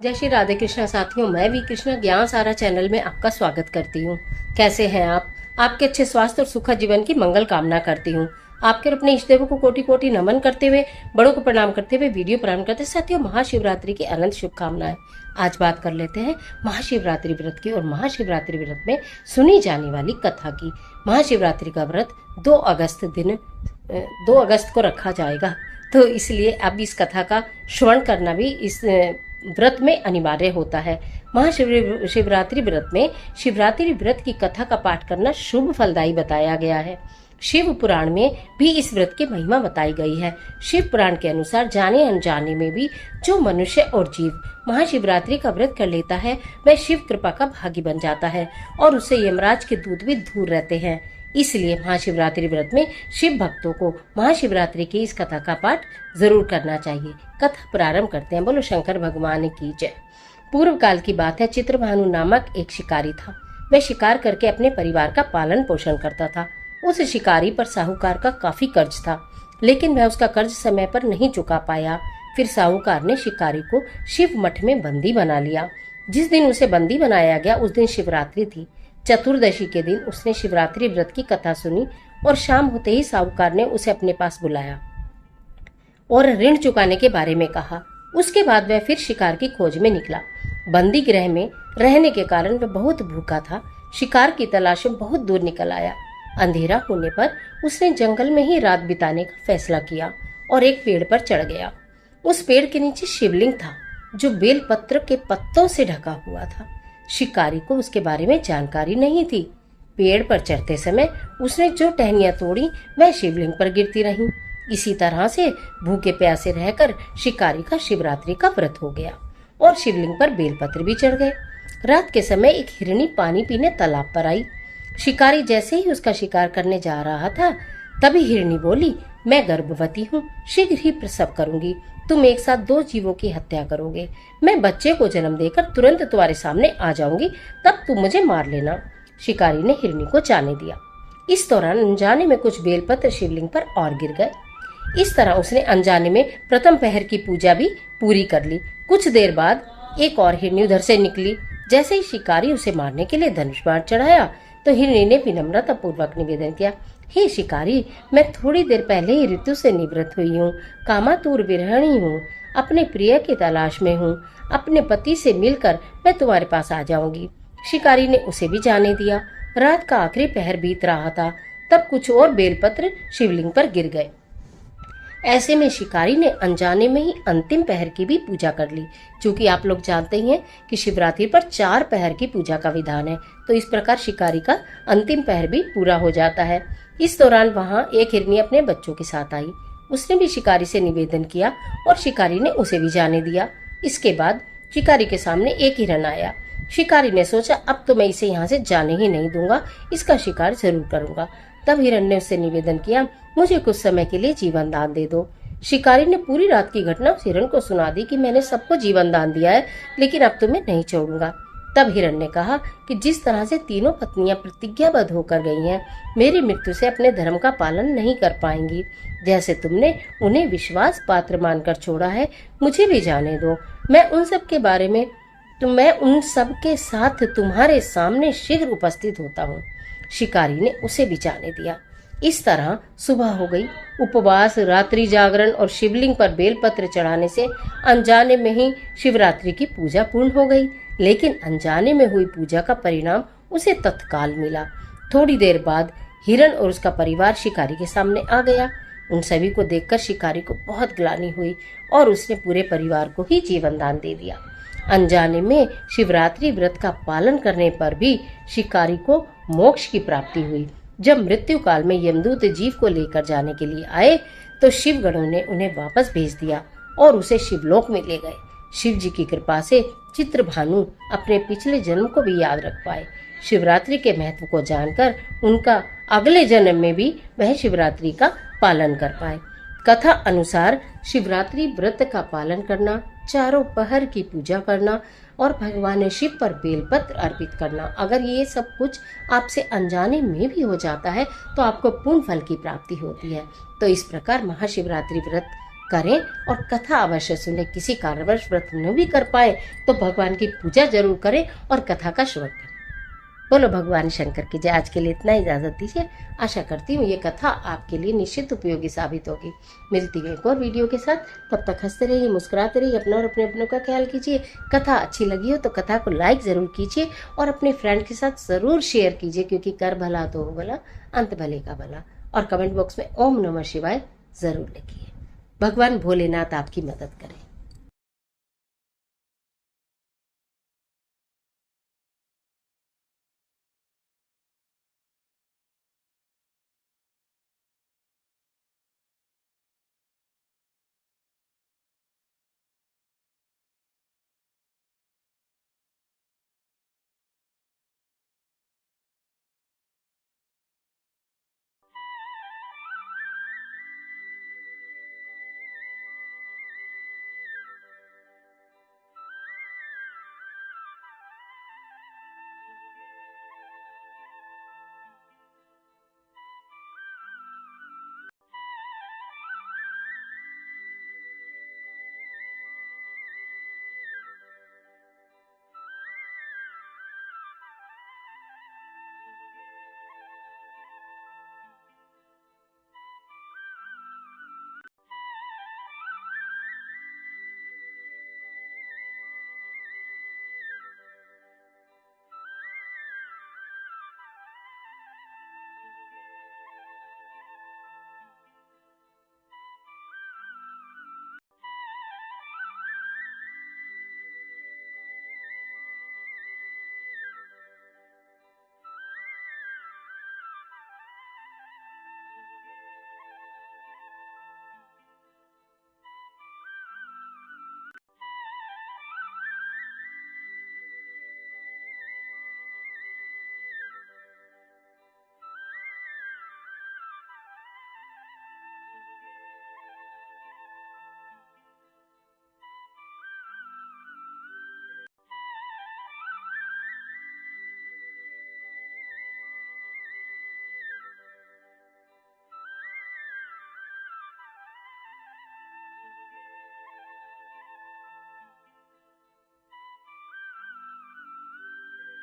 जय श्री राधे कृष्णा साथियों, मैं भी कृष्णा ज्ञान सारा चैनल में आपका स्वागत करती हूँ। कैसे हैं आप? आपके अच्छे स्वास्थ्य और सुखद जीवन की मंगल कामना करती हूँ। आपके अपने इष्ट देवों को कोटि कोटि नमन करते हुए, बड़ों को प्रणाम करते हुए वीडियो प्रारंभ करते साथियों, महाशिवरात्रि की अनंत शुभकामनाएं। आज बात कर लेते हैं महाशिवरात्रि व्रत की और महाशिवरात्रि व्रत में सुनी जाने वाली कथा की। महाशिवरात्रि का व्रत 2 अगस्त को रखा जाएगा, तो इसलिए अब इस कथा का श्रवण करना भी इस व्रत में अनिवार्य होता है। महाशिवरात्रि व्रत में शिवरात्रि व्रत की कथा का पाठ करना शुभ फलदायी बताया गया है। शिव पुराण में भी इस व्रत की महिमा बताई गई है। शिव पुराण के अनुसार जाने अनजाने में भी जो मनुष्य और जीव महाशिवरात्रि का व्रत कर लेता है, वह शिव कृपा का भागी बन जाता है और उससे यमराज के दूत भी दूर रहते हैं। इसलिए महाशिवरात्रि व्रत में शिव भक्तों को महाशिवरात्रि की इस कथा का पाठ जरूर करना चाहिए। कथा प्रारंभ करते हैं। बोलो शंकर भगवान की जय। पूर्व काल की बात है। चित्रभानु नामक एक शिकारी था। वह शिकार करके अपने परिवार का पालन पोषण करता था। उस शिकारी पर साहूकार का काफी कर्ज था, लेकिन वह उसका कर्ज समय पर नहीं चुका पाया। फिर साहूकार ने शिकारी को शिव मठ में बंदी बना लिया। जिस दिन उसे बंदी बनाया गया उस दिन शिवरात्रि थी। चतुर्दशी के दिन उसने शिवरात्रि व्रत की कथा सुनी और शाम होते ही साहूकार ने उसे अपने पास बुलाया और ऋण चुकाने के बारे में कहा। उसके बाद वह फिर शिकार की खोज में निकला। बंदी गृह में रहने के कारण वह बहुत भूखा था। शिकार की तलाश में बहुत दूर निकल आया। अंधेरा होने पर उसने जंगल में ही रात बिताने का फैसला किया और एक पेड़ पर चढ़ गया। उस पेड़ के नीचे शिवलिंग था जो बेलपत्र के पत्तों से ढका हुआ था। शिकारी को उसके बारे में जानकारी नहीं थी। पेड़ पर चढ़ते समय उसने जो टहनियां तोड़ी वह शिवलिंग पर गिरती रहीं। इसी तरह से भूखे प्यासे रहकर शिकारी का शिवरात्रि का व्रत हो गया और शिवलिंग पर बेलपत्र भी चढ़ गए। रात के समय एक हिरनी पानी पीने तालाब पर आई। शिकारी जैसे ही उसका शिकार करने जा रहा था, तभी हिरनी बोली, मैं गर्भवती हूँ, शीघ्र ही प्रसव करूंगी। तुम एक साथ 2 जीवों की हत्या करोगे। मैं बच्चे को जन्म देकर तुरंत तुम्हारे सामने आ जाऊंगी, तब तुम मुझे मार लेना। शिकारी ने हिरनी को जाने दिया। इस दौरान अनजाने में कुछ बेलपत्र शिवलिंग पर और गिर गए। इस तरह उसने अनजाने में प्रथम पहर की पूजा भी पूरी कर ली। कुछ देर बाद एक और हिरनी उधर से निकली। जैसे ही शिकारी उसे मारने के लिए धनुष बाण चढ़ाया, तो हिरनी ने विनम्रता पूर्वक निवेदन किया, हे शिकारी, मैं थोड़ी देर पहले ही ऋतु से निवृत्त हुई हूँ। कामातुर विरहिणी हूँ। अपने प्रिय की तलाश में हूँ। अपने पति से मिलकर मैं तुम्हारे पास आ जाऊंगी। शिकारी ने उसे भी जाने दिया। रात का आखिरी पहर बीत रहा था, तब कुछ और बेलपत्र शिवलिंग पर गिर गए। ऐसे में शिकारी ने अनजाने में ही अंतिम पहर की भी पूजा कर ली। क्योंकि आप लोग जानते ही हैं कि शिवरात्रि पर 4 पहर की पूजा का विधान है, तो इस प्रकार शिकारी का अंतिम पहर भी पूरा हो जाता है। इस दौरान वहां एक हिरनी अपने बच्चों के साथ आई। उसने भी शिकारी से निवेदन किया और शिकारी ने उसे भी जाने दिया। इसके बाद शिकारी के सामने एक हिरन आया। शिकारी ने सोचा, अब तो मैं इसे यहाँ से जाने ही नहीं दूंगा, इसका शिकार जरूर करूंगा। तब हिरन ने उससे निवेदन किया, मुझे कुछ समय के लिए जीवन दान दे दो। शिकारी ने पूरी रात की घटना उस हिरन को सुना दी कि मैंने सबको जीवन दान दिया है, लेकिन अब तुम्हें नहीं छोड़ूंगा। तब हिरन ने कहा कि जिस तरह से तीनों पत्नियां प्रतिज्ञाबद्ध होकर गई हैं, मेरी मृत्यु से अपने धर्म का पालन नहीं कर पाएंगी। जैसे तुमने उन्हें विश्वास पात्र मानकर छोड़ा है, मुझे भी जाने दो। मैं उन सब के साथ तुम्हारे सामने शीघ्र उपस्थित होता हूँ। शिकारी ने उसे भी जाने दिया। इस तरह सुबह हो गई। उपवास, रात्रि जागरण और शिवलिंग पर बेलपत्र चढ़ाने से अनजाने में ही शिवरात्रि की पूजा पूर्ण हो गई। लेकिन अनजाने में हुई पूजा का परिणाम उसे तत्काल मिला। थोड़ी देर बाद हिरन और उसका परिवार शिकारी के सामने आ गया। उन सभी को देखकर शिकारी को बहुत ग्लानि हुई और उसने पूरे परिवार को ही जीवन दान दे दिया। अनजाने में शिवरात्रि व्रत का पालन करने पर भी शिकारी को मोक्ष की प्राप्ति हुई। जब मृत्यु काल में यमदूत जीव को लेकर जाने के लिए आए, तो शिवगणों ने उन्हें वापस भेज दिया और उसे शिवलोक में ले गए। शिव जी की कृपा से चित्रभानु अपने पिछले जन्म को भी याद रख पाए। शिवरात्रि के महत्व को जानकर उनका अगले जन्म में भी वह शिवरात्रि का पालन कर पाए। कथा अनुसार शिवरात्रि व्रत का पालन करना, चारों पहर की पूजा करना और भगवान शिव पर बेलपत्र अर्पित करना, अगर ये सब कुछ आपसे अनजाने में भी हो जाता है तो आपको पूर्ण फल की प्राप्ति होती है। तो इस प्रकार महाशिवरात्रि व्रत करें और कथा अवश्य सुने। किसी कारणवश व्रत न भी कर पाए तो भगवान की पूजा जरूर करें और कथा का श्रवण करें। बोलो भगवान शंकर की जय। आज के लिए इतना इजाजत दीजिए। आशा करती हूँ ये कथा आपके लिए निश्चित उपयोगी साबित होगी। मिलती है एक और वीडियो के साथ, तब तक हंसते रहिए, मुस्कुराते रहिए, अपना और अपने अपनों का ख्याल कीजिए। कथा अच्छी लगी हो तो कथा को लाइक जरूर कीजिए और अपने फ्रेंड के साथ जरूर शेयर कीजिए, क्योंकि कर भला तो हो भला, अंत भले का भला। और कमेंट बॉक्स में ओम नमः शिवाय जरूर लिखिए। भगवान भोलेनाथ आपकी मदद करें।